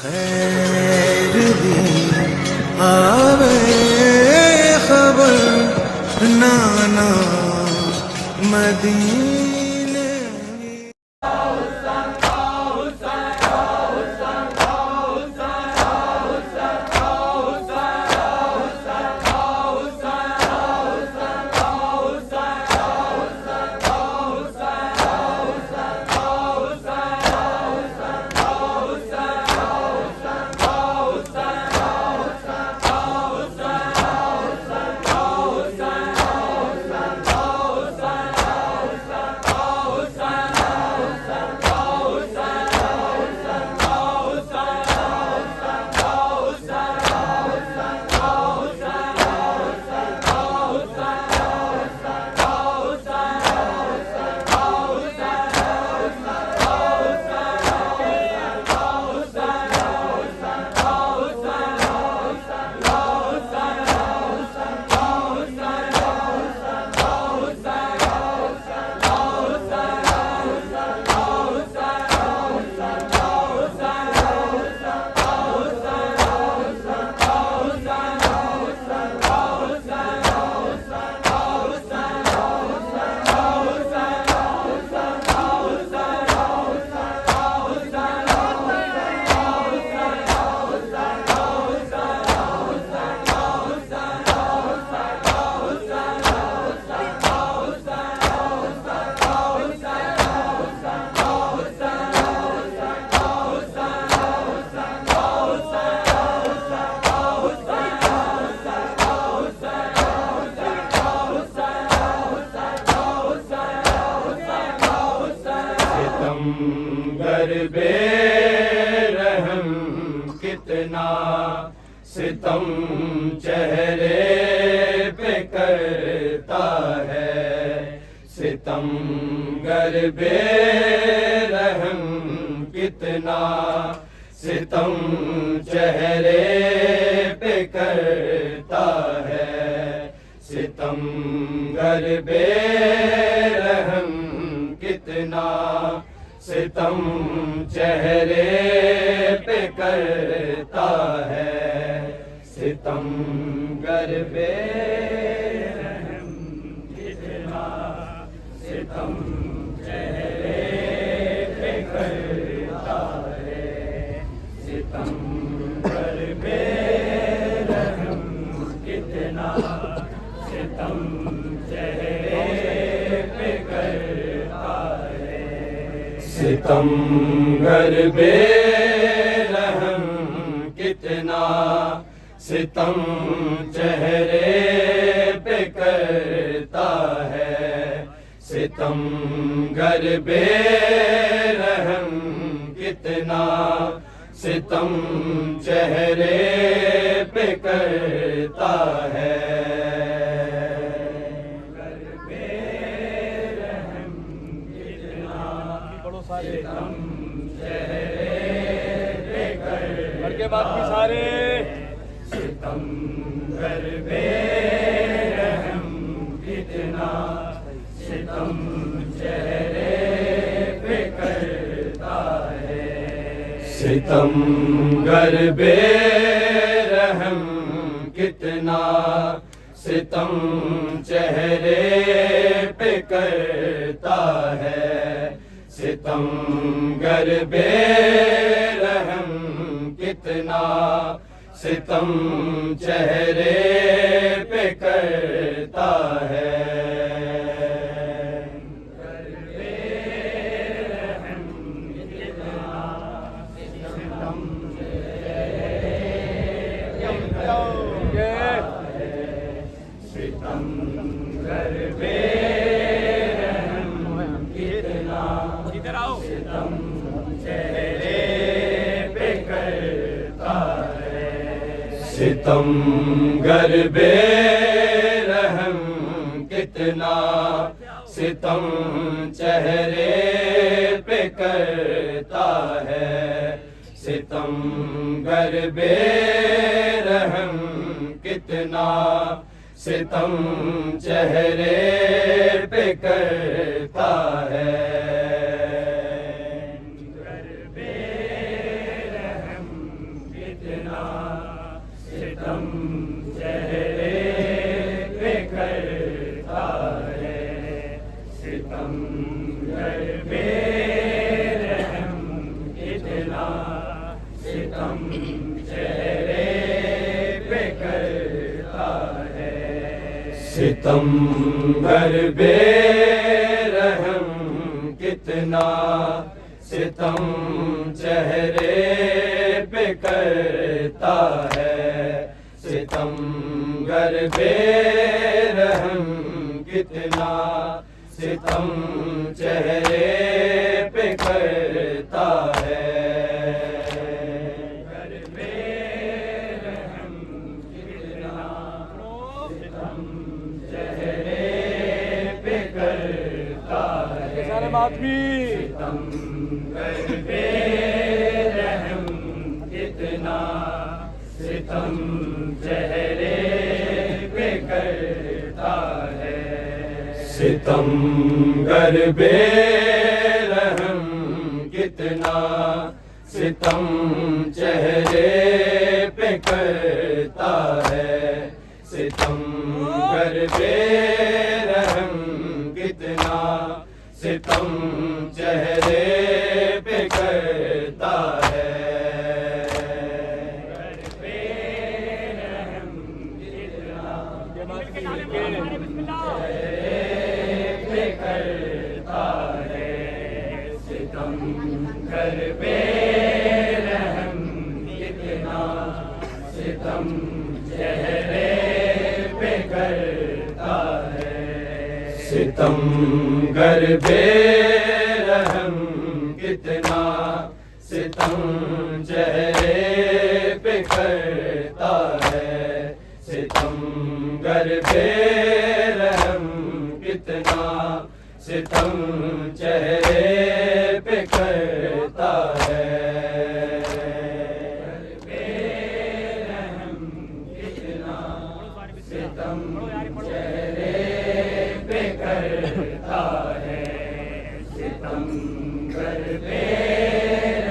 خیر دی آوے خبر نانا مدینے گر بے رحم کتنا ستم چہرے پہ کرتا ہے، ستم گر بے رحم کتنا ستم چہرے پہ کرتا ہے، ستم گر بے رحم کتنا ستم چہرے پہ کرتا ہے، ستم گر بے رحم کتنا ستم چہرے پہ کرتا ہے، ستم گر بے رحم کتنا ستم چہرے پہ کرتا ہے، ستم گر بے رحم کتنا ستم چہرے پہ کرتا ہے، ستم گر بے رحم کتنا ستم چہرے پہ کرتا ہے، ستم چہرے پہ کرتا باقی سارے ستم گر بے رحم کتنا ستم چہرے پہ کرتا ہے، ستم گر بے رحم کتنا ستم چہرے پہ کرتا ہے، ستم گر بے رحم کتنا ستم چہرے پہ کرتا ہے، ستم گر بے رحم کتنا ستم چہرے پہ کرتا ہے، ستم گر بے رحم کتنا ستم چہرے پہ کرتا ہے، ستم گر بے رحم کتنا ستم چہرے پہ کرتا ہے، گر بے رحم ستم چہرے پہ کرتا ہے ستم گر بے رحم کتنا ستم چہرے پہ کرتا ہے ستم گر بے رحم کتنا ستم چہرے پہ کرتا ہے گر بے رحم کتنا ستم چہرے پہ کرتا ہے ستم گر بے رحم کتنا ستم چہرے پہ کرتا ہے ستم گر بے رحم کتنا ستم چہرے پہ کرتا ہے ستم گر بے رحم کتنا ستم چہرے پہ کرتا ہے ستم گر بے رحم کتنا ستم چہرے پہ کرتا ہے ستم گر بے رحم کتنا ستم چہرے پہ کرتا ہے ستم گر بے رحم کتنا ستم چہرے پہ کرتا ہے بے رحم کتنا ستم چہرے پہ کرتا ہے ستم گر بے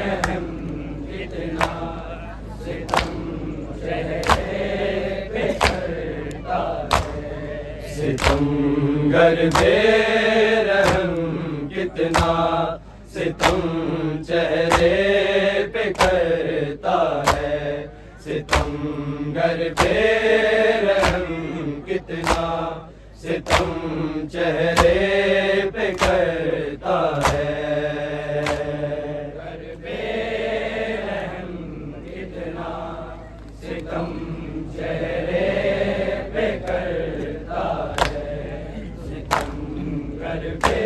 رحم کتنا ستم چہرے پہ کرتا ہے ستم گر بے رحم کتنا ستم چہرے پہ کرتا ہے ستم گر بے رحم کتنا ستم چہرے پہ کرتا ہے گر بے رحم کتنا ستم چہرے پہ کرتا ہے ستم گر بے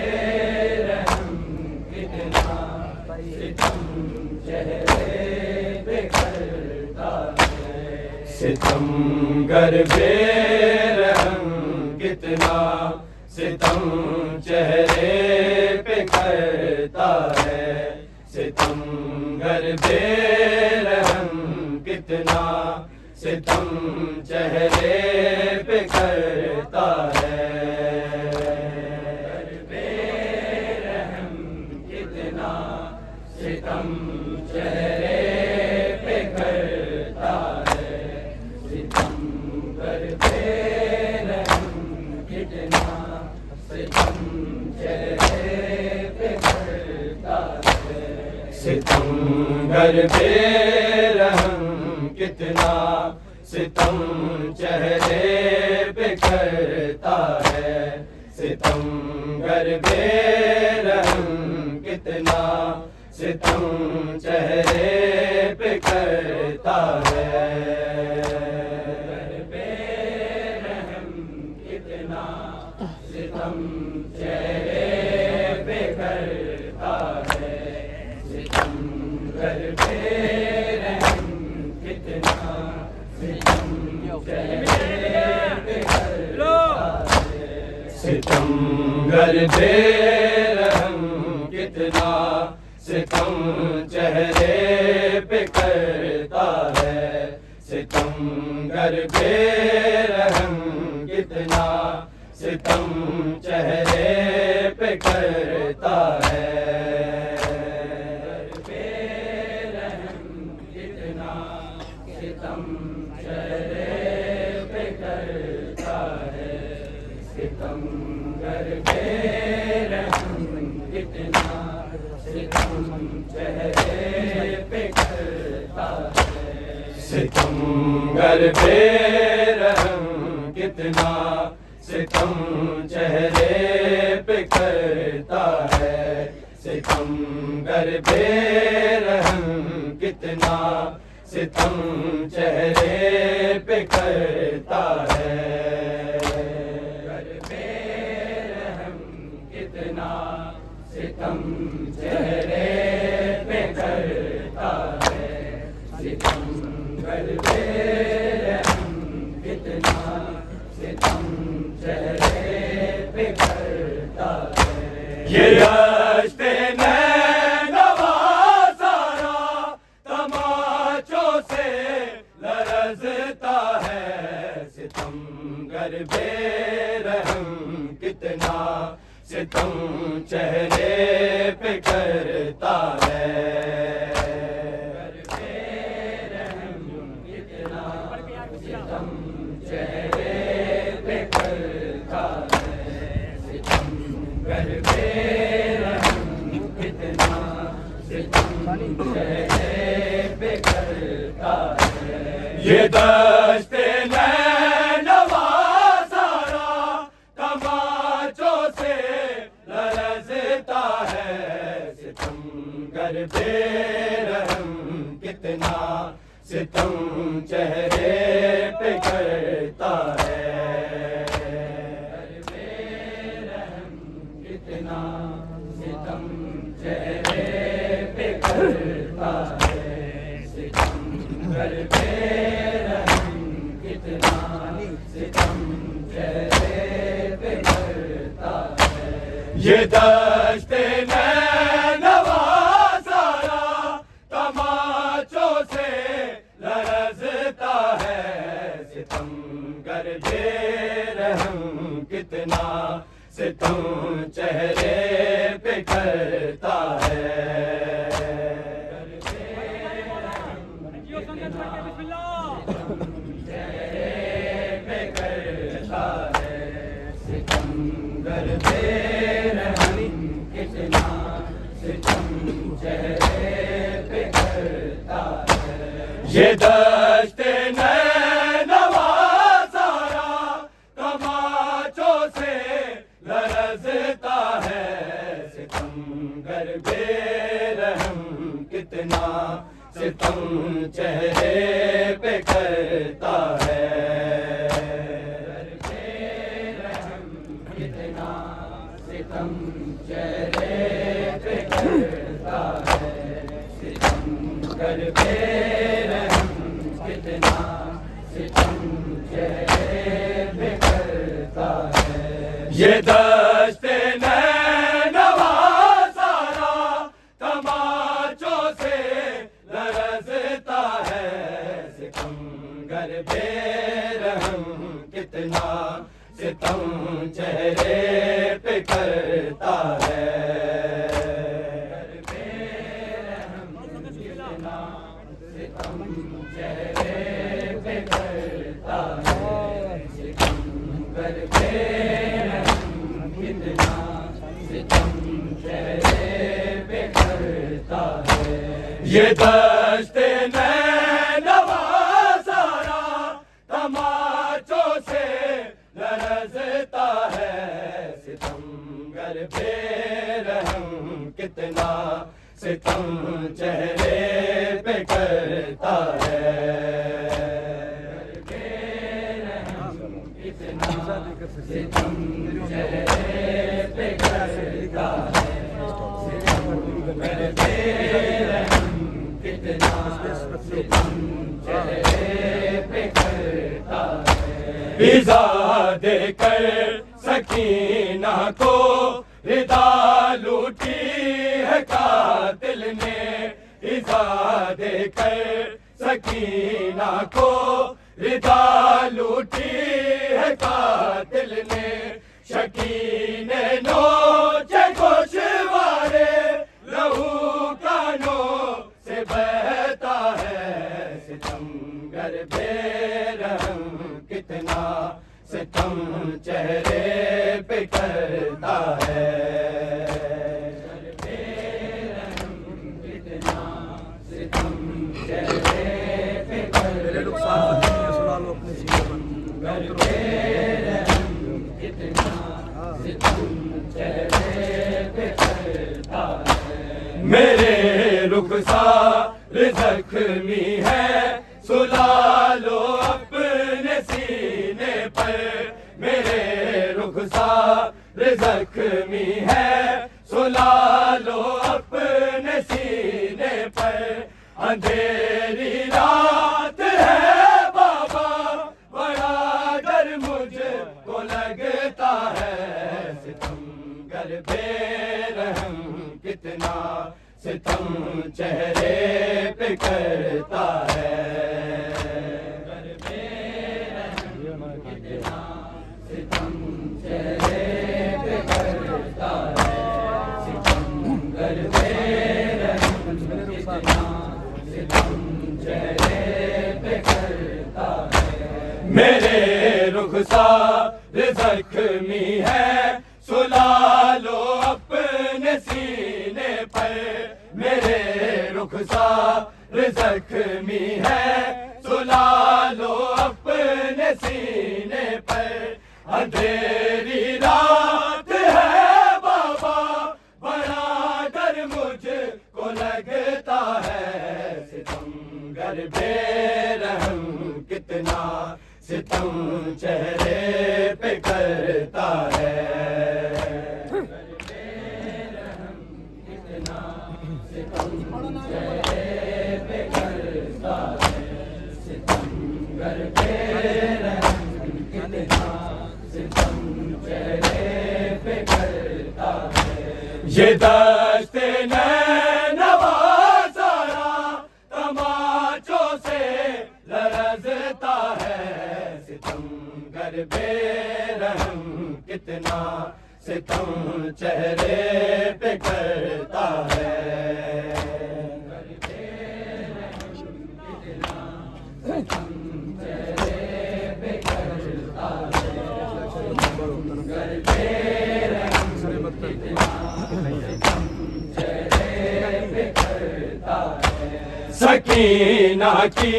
رحم کتنا ستم چہرے پہ کرتا ہے ستم گر بے رحم کتنا ستم چہرے پہ کرتا ہے ستم گر بے رحم کتنا ستم چہرے پہ کرتا ہے گر بے رحم کتنا ستم چہرے پہ کرتا ہے ستم گر بے رحم کتنا ستم چہرے پہ کرتا ہے ستم گر بے رحم کتنا ستم چہرے پہ کرتا ہے ستم گر بے رحم کتنا ستم چہرے پہ کرتا ہے گر بے رحم کتنا ستم چہرے پہ کرتا ہے ستم گر بے رحم کتنا ستم چہرے پہ کرتا ہے ستم گر بے رحم کتنا ستم چہرے پہ کرتا ہے ستم گر بے رحم کتنا ستم چہرے پہ کرتا ہے گر بے رحم کتنا ستم چہرے پہ کرتا ہے ستم گر بے رحم کتنا ستم چہرے پہ کرتا ستمگر بے رحم کتنا ستم چہرے پہ کرتا ہے، ستمگر بے رحم کتنا ستم چہرے پہ کرتا ہے، بے رحم کتنا ستم چہرے پہ کرتا ہے، ستمگر بے رحم کتنا ستم چہرے پہ کرتا ہے، یہ رشت نینوا سارا تماچوں سے لرزتا ہے، ستمگر بے رحم کتنا ستم چہرے پہ کرتا ہے، بے رحم کتنا ستم چہرے پہ کرتا ہے، ستمگر بے رحم کتنا ستم چہرے پہ کرتا ہے، یہ دشت نینوا سارا تماچوں سے لرزتا ہے، ستمگر بے رحم کتنا ستم چہرے پہ کرتا ہے، بے رحم کتنا ستم چہرے پہ کرتا ہے، ستمگر بے رحم کتنا ستم چہرے پہ کرتا ہے، یہ دشت نینوا سارا تماچوں سے لرزتا ہے، ستمگر بے رحم کتنا ستم چہرے پہ کرتا ہے، ستمگر بے رحم کتنا ستم چہرے پہ کرتا ہے، یہ دشت نینوا سارا تماچوں سے لرزتا ہے، ستمگر بے رحم کتنا ستم چہرے پہ کرتا ہے، بے رحم کتنا ستم چہرے پہ کرتا ہے، ستمگر بے رحم کتنا ستم چہرے پہ کرتا ہے، یہ دشت نینوا سارا تماچوں سے لرزتا ہے، ستمگر بے رحم کتنا ستم چہرے پہ کرتا ہے، بے رحم کتنا ستم چہرے پہ کرتا ہے، ستمگر بے رحم کتنا ستم چہرے پہ کرتا ہے، یہ دشت نینوا سارا تماچوں سے لرزتا ہے، ستمگر بے رحم کتنا ستم چہرے پہ کرتا ہے، بے رحم کتنا ستم چہرے پہ کرتا ہے، ستمگر بے رحم کتنا ستم چہرے پہ کرتا ہے، ایذا دے کر سکینہ کو ردا لوٹی ہے قاتل نے، ایذا دے کر سکینہ کو ردا لوٹی ہے قاتل نے، شکینے نوچے گوشوارے لہو کانوں سے بہتا ہے، ستمگر بے رحم کتنا ستم چہرے پہ کرتا ہے، بے رحم کتنا ستم چہرے پہ کرتا زخمی ہے سلا لو اپنے سینے پر میرے رخسار زخمی ہے سلا لو اپنے سینے پر اندھیری رات ہے بابا بڑا ڈر مجھ کو لگتا ہے ستم گر بے رحم کتنا ستم چہرے پہ کرتا ہے گر بے رحم کتنا ستم چہرے پہ کرتا ہے ستم گر بے رحم کتنا ستم چہرے پہ کرتا ہے میرے رخسار زخمی ہے سلا لو اپنے سینے پر میرے رخسار زخمی ہے سلا لو اپنے سینے پر اندھیری رات ہے بابا بڑا ڈر مجھ کو لگتا ہے ستم گر بے رحم کتنا ستم چہرے پہ کرتا ہے ستم چہرے پہ کرتا ہے ستم گر بے رحم کتنا ستم چہرے پہ کرتا ہے یہ دشت نینوا سارا تماچوں سے لرزتا ہے ستم گر بے رحم کتنا ستم چہرے پہ کرتا ہے ستم چہرے پہ کرتا ہے گر بے رحم کتنا ستم چہرے پہ کرتا ہے سکینہ کی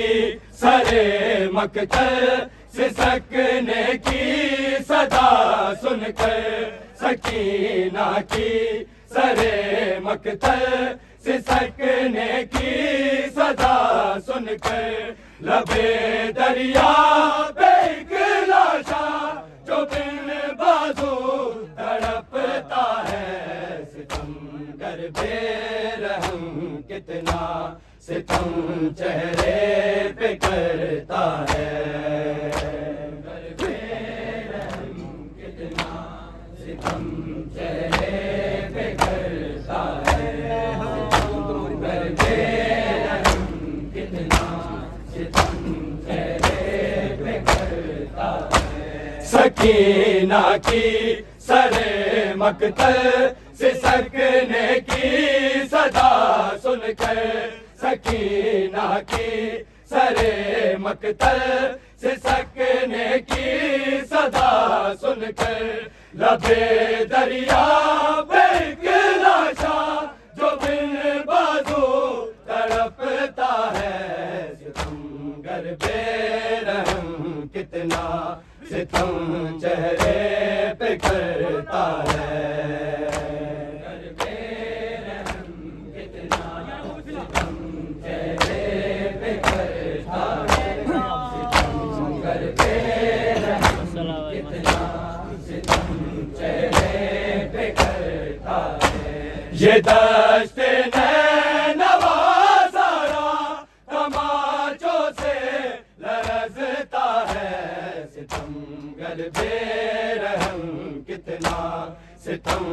سرے مقتل سے سکنے کی صدا سن کر سکینہ کی سرے مقتل سے سکنے کی صدا سن کر لبے دریا پہ ایک لاشا جو بن بازو تڑپتا ہے ستم گر بے رحم کتنا ستم چہرے پہ کرتا ہے گر بے رحم کتنا ستم چہرے پہ کرتا ہے گر بے رحم کتنا ستم چہرے پہ کرتا ہے سکینہ کی سرے مقتل سے سکنے کی صدا سن کر سکینہ کی سرے مقتل سے سکنے کی صدا سن کر لبے دریا پہ ایک لاشا جو بن بازو تڑپتا ہے ستم گر بے رحم کتنا ستم چہرے پہ کرتا ہے گر بے رحم کتنا ستم چہرے پہ کرتا ہے ستم گر بے رحم کتنا ستم چہرے پہ کرتا ہے یہ دشت نینوا سارا تماچوں سے لرزتا ہے ستم گر بے رحم کتنا ستم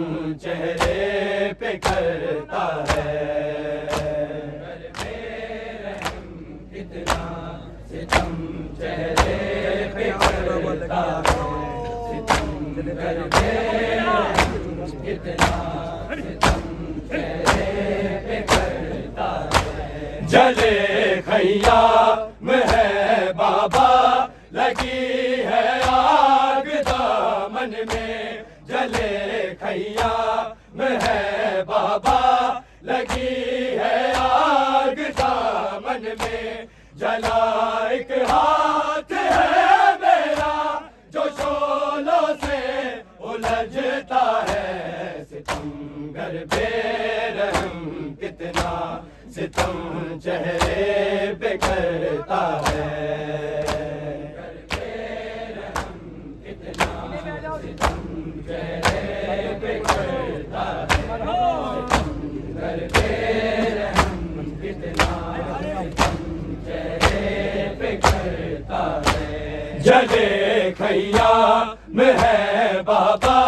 چہرے پہ کرتا ہے گر بے رحم کتنا ستم چہرے پہ کرتا ہے ستم گر بے رحم کتنا ستم چہرے پہ کرتا ہے جلے خیام ہے بابا لگی ہے آگ دامن میں جلے خیام ہے بابا لگی ہے آگ دامن میں جلا ایک ہاتھ ہے میرا جو شولوں سے الجھتا ہے ستم گر بے رحم کتنا ستم چہرے پہ کرتا ہے جلے خیام ہے بابا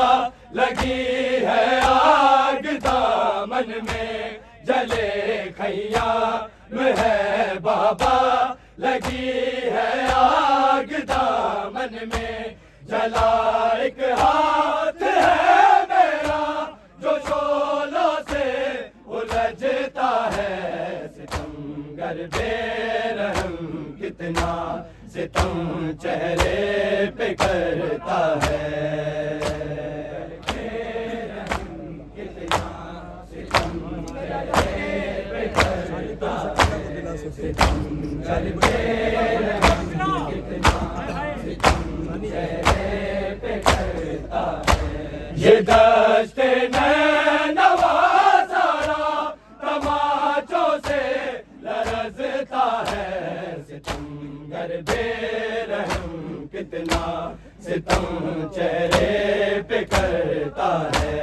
لگی ہے آگ دامن میں جلے خیام ہے بابا لگی ہے آگ دامن میں جلا ایک ہاتھ ہے میرا جو شعلوں سے الجھتا ہے ستمگر بے رحم کتنا ستم چہرے پہ کرتا ہے یہ دشت نینوا سارا تماچوں سے لرزتا ہے ستمگر بے رحم کتنا ستم چہرے پہ کرتا ہے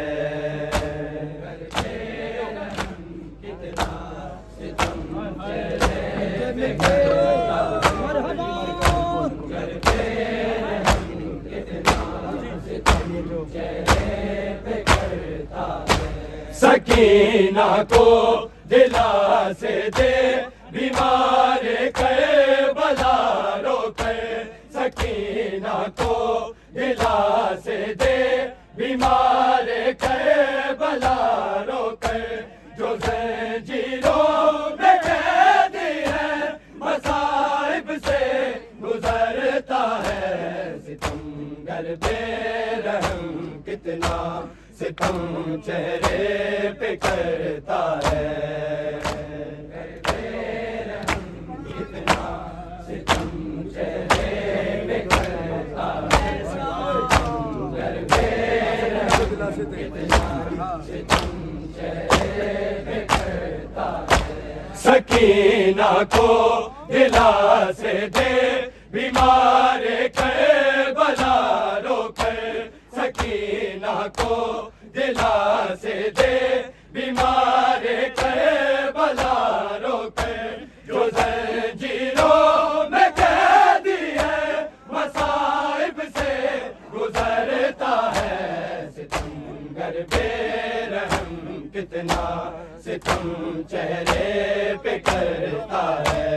سکینہ کو دلا سے دے بیمار کربلا رو کر سکینہ کو دلا سے دے بیمار کربلا رو کر جو زنجیروں میں قیدی ہے مصائب سے گزرتا ہے ستمگر بے رحم کتنا ستم چہرے پہ کرتا ہے ستم چہرے پہ کرتا ہے سکینہ کو دلا سے دے بیمار کربلا رو کر سکینہ کو دلا سے دے بیمار کربلا رو کر جو زنجیروں میں قیدی ہے مصائب سے گزرتا ہے ستمگر بے رحم کتنا ستم چہرے پہ کرتا ہے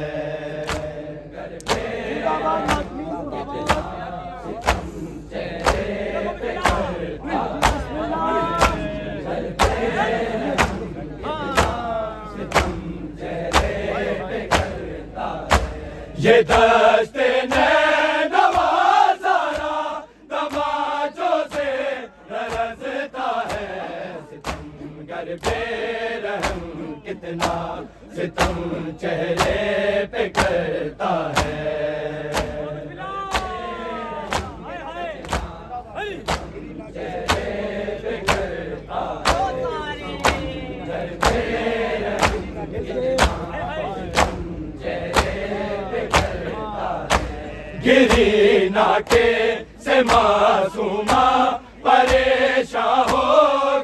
یہ دشت نینوا سارا تماچوں سے لرزتا ہے ستمگر بے رحم کتنا ستم چہرے پہ کرتا ہے گری ناکے سے معصومہ پریشان ہو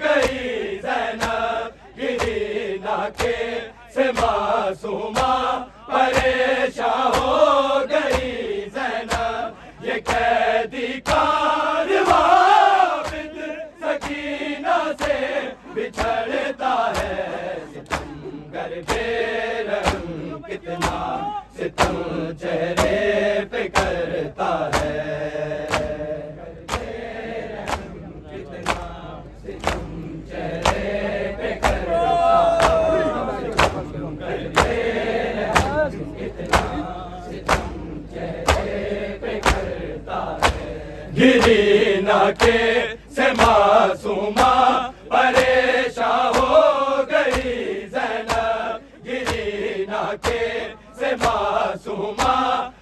گئی زینب گری ناکے سے معصومہ پریشان ہو گئی زینب یہ قیدی کارواں سکینہ سے بچھڑتا ہے ستمگر بے رحم کتنا ستم چہرے پہ کرتا ہے ستم چہرے پہ گری ناکے سے معصومہ پریشان ہو گئی زینب گری ناکے سے معصومہ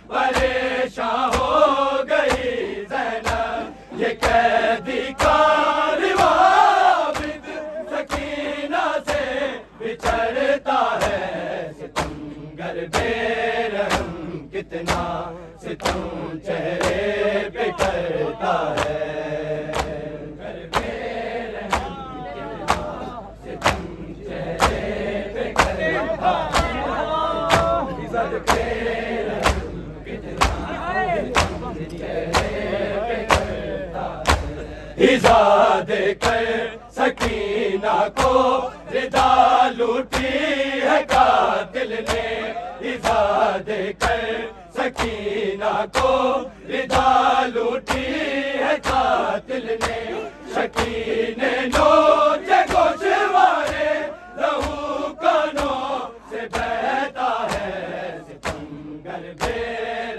پریشان ہو گئی زینب یہ قیدی کارواں سکینہ سے بچھڑتا ہے کتنا ستم چہرے پہ کرتا ہے، کر بے رحم کتنا ستم چہرے پہ کرتا ہے، بے رحم کتنا ستم چہرے پہ کرتا ہے، ایذا دے کر سکینہ کو ردا لوٹی ہے قاتل نے، ایذا دے کر سکینہ کو ردا لوٹی ہے قاتل نے، شکینے نوچے گوشوارے لہو کانوں سے بہتا ہے، ستمگر بے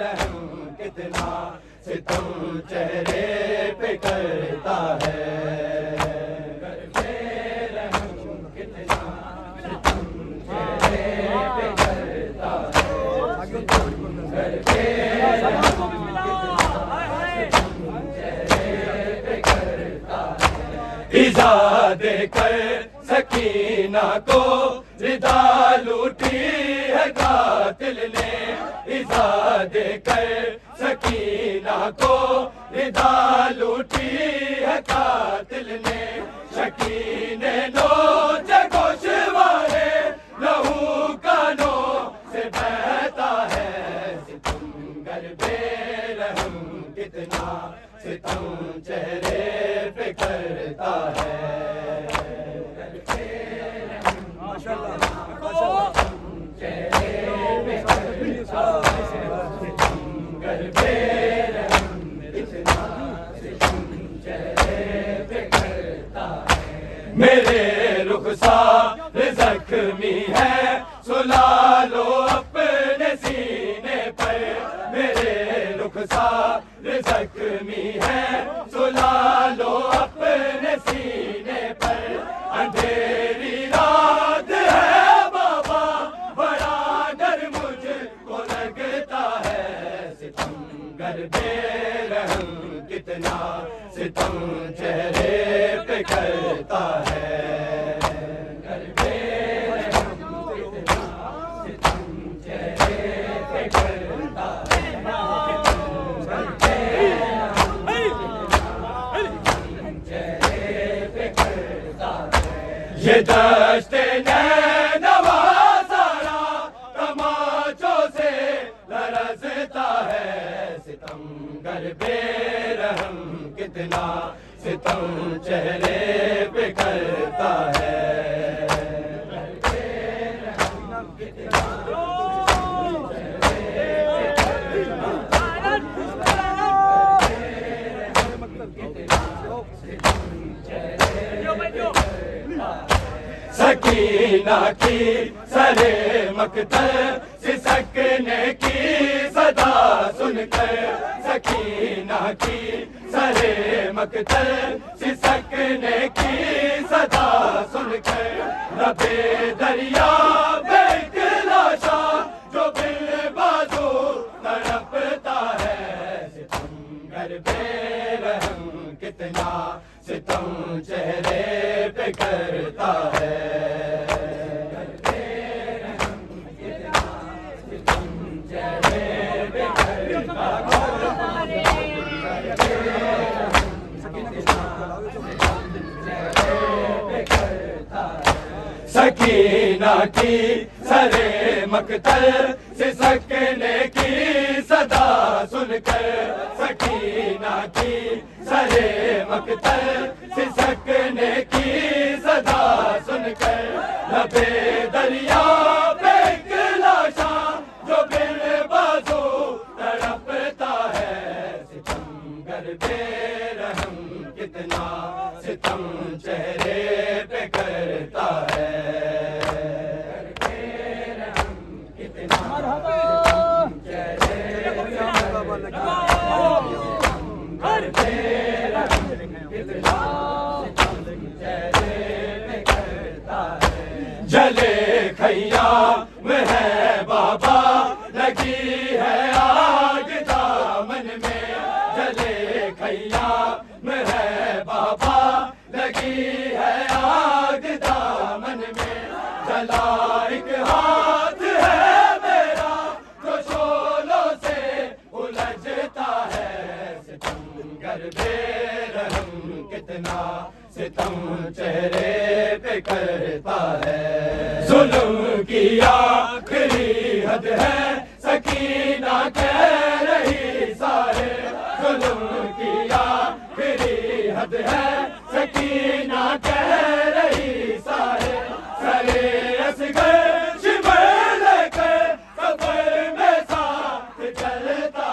رحم کتنا ستم چہرے پہ کرتا ہے، ایذا دے کر سکینہ کو ردا لوٹی ہے قاتل نے، ایذا دے کر سکینہ کو ردا لوٹی ہے قاتل نے، شکینے نوچے گوشوارے لہو کانوں سے بہتا ہے، ستمگر بے رحم کتنا ستم چہرے پہ کرتا ہے، میرے رخسار زخمی ہے سلا لو اپنے سینے پر، میرے رخسار زخمی ہے سلا لو اپنے سینے پر، اندھیری رات ہے بابا بڑا ڈر مجھ کو لگتا ہے، ستمگر بے رحم کتنا ستم چہرے پہ کرتا ہے، یہ دشت نینوا سارا تماچوں سے لرزتا ہے، ستمگر بے رحم کتنا ستم چہرے پہ کرتا ہے، سکینہ کی سرے مقتل سسکنے کی صدا سن کر، سکینہ کی سرے مقتل سسکنے کی صدا سن کر، لبے دریا بے ایک لاشا جو بل بازو تڑپتا ہے، ستمگر بے رحم کتنا ستم چہرے پہ کرتا ہے، سکینہ کی سرے مقتل سسکنے کی صدا سن کر، سکینہ کی سرے مقتل سسکنے کی صدا سن کر، لبے دریا پہ ایک لاشا جو بل بازو تڑپتا ہے، ستمگر بے رحم کتنا ستم چہرے پہ کرتا ہے، جلے خیام ہے بابا لگی ہے آگ دامن میں، جلے خیام ہے بابا لگی ہے آگ دامن میں، جلا ایک ہاتھ ہے میرا جو شولوں ستم چہرے پہ کرتا ہے، ظلم کی آخری حد ہے، سکینہ کہہ رہی سارے، ظلم کی آخری حد ہے، سکینہ کہہ رہی سارے، سرے اصغر شمع لے کر سفر میں ساتھ چلتا